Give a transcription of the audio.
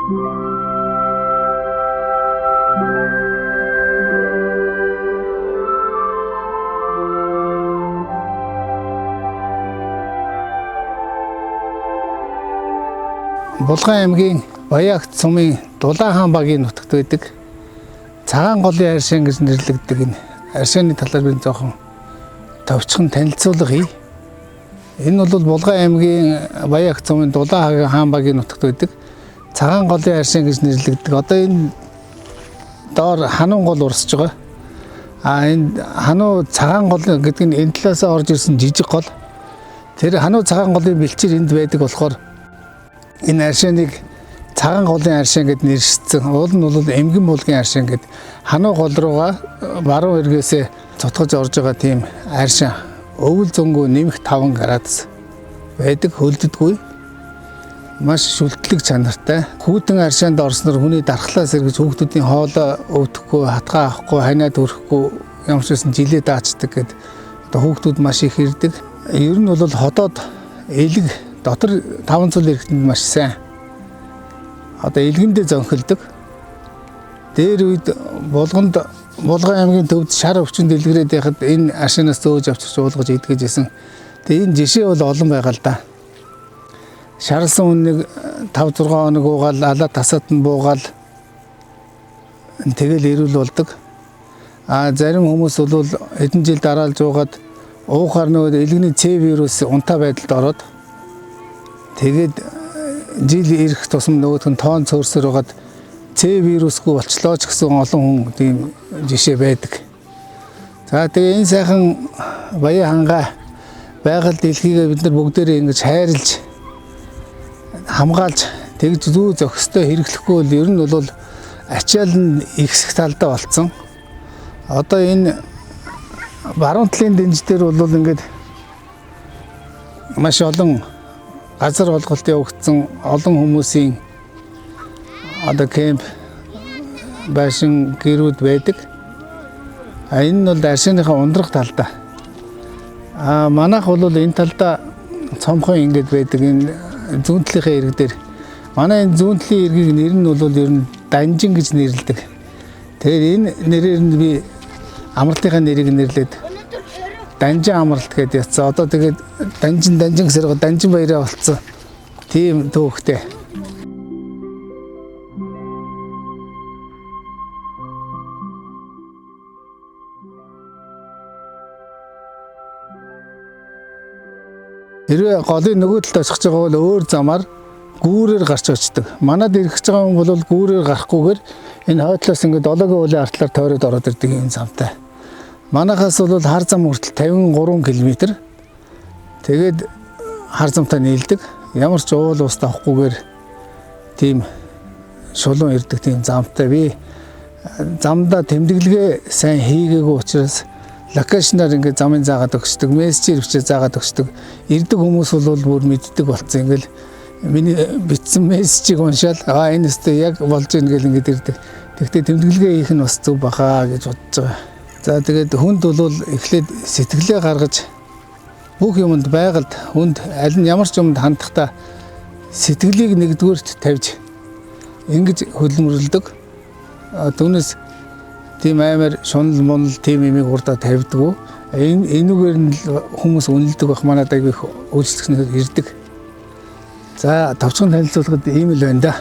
Булган аймгийн Баяагт сумын Дулаан хаан багийн нутагт байдаг Цагаан голын аршин гэж нэрлэгддэг энэ аршины талаар би жоохон товчхон танилцуулга хий. Энэ бол Булган аймгийн Баяагт сумын Дулаан хаан багийн нутагт байдаг Цагаан голын аршин гэж нэрлэгддэг. Одоо энэ доор ханун гол урсж байгаа. Энэ хануу цагаан гол гэдэг нь энэ талаас орж ирсэн жижиг гол. Тэр хануу цагаан голын бэлчээр энд байдаг болохоор энэ аршиныг Цагаан голын аршин гэд нэршсэн. Уул нь бол эмгэн булгийн аршин гэд хануу гол руугаа баруун эргээсээ цутгаж орж байгаа тийм аршин. Өвөл зөнгөө нэмэх 5 градус байдаг, хөлддөггүй. Маш шүлтлэг чанартай. Хүүтэн аршинд орсноор хүний дархлаас эргэж хүүхдүүдийн хоолой өвдөхгүй, хатгаа авахгүй, ханаад өрөхгүй, ямар ч байсан жилээ даачдаг гэд одоо хүүхдүүд маш их ирдэг. Ер нь бол хотод элэг дотор 5 цул эрэхтэнд маш сайн. Одоо элгэндээ зөнхөлдөг. Дээр үед Булган аймгийн төвд шар өвчнөд дэлгэрээд байхад энэ аршинаас зөөж авчирч уулгаж идгэж исэн. Тэгээ энэ жишээ бол олон байгаа л да. Шарлсан үннийг 5-6 хоног уугаал, алаа тасаад нь буугаал тэгэл эрүүл болдог. Зарим хүмүүс бол хэдэн жил дараалж уугаад уухаар нөгөө элгэний С вирус унтаа байдалд ороод тэгээд жил ирэх тусам нөгөөх нь тоон цөөрсөр байгаад С вирусгүй болчлоо ч гэсэн олон хүн тийм жишээ байдаг. За тэгээ энэ сайхан Баян хангаа байгаль дэлхийгээ бид нар бүгдээрээ ингэж хайрлж хамгаалж тэгж зүү зохистой хэрэглэхгүй бол ер нь бол ачаал нь ихсэх талдаа болцсон. Одоо энэ баруун талын дэнж дээр бол ингээд маш олон газар олголт явагдсан олон хүмүүсийн одоо кемп байшин гэрүүд байдаг. Энэ нь бол аршиныхаа ундрах талдаа. Манайх бол энэ талдаа цомхон ингээд байдаг энэ зүүнтлийнхээ ирэг дээр. Манай энэ зүүнтлийн иргийг нэр нь бол ер нь Данжин гэж нэрлэдэг. Тэгэхээр энэ нэрээр нь би амралтынхаа нэрийг нэрлээд Данжин амралт гэдэг яцсан. Одоо тэгээд Данжин гэсээр Данжин баяраа болцсон. Тийм төвхтэй. Хэрвээ голын нөгөө талд очих гэж байгаа бол өөр замаар гүүрээр гарч очдөг. Манад ирэх гэж байгаа хүн бол гүүрээр гарахгүйгээр энэ хойдлоос ингээд долоогийн уулын артлаар тойроод ороод ирдэг юм замтай. Манайхаас бол хар зам хүртэл 53 км. Тэгээд хар замтай нийлдэг. Ямар ч уул ус тавахгүйгээр тийм шулуун ирдэг тийм замтай. Би замдаа тэмдэглэгээ сайн хийгээгүй учраас локейшнаар ингээд замын заагаад өгчдөг, мессежээр бичиж заагаад өгчдөг. Ирдэг хүмүүс бол бүр мэддэг болцсон. Ингээл миний бичсэн мессежийг уншаал энэ өстө яг болж ийн гэл ингээд ирдэг. Тэгтээ тэмдэглэгээ хийх нь бас зөв бахаа гэж бодож байгаа. За тэгээд хүнд бол эхлээд сэтгэлээ гаргаж бүх юмд байгальд хүнд аль нь ямар ч юмд хандахдаа сэтгэлийг нэгдүгээрт тавьж ингэж хөдөлмөрлөдөг. Түүнээс тийм амар шунал мунал тийм имийг урдаа тавьдгүй. Энүүгээр нь хүмүүс үнэлдэг бах манайд их үйлчлэгчнэр ирдэг. За товчхон танилцуулгад ийм л байна да.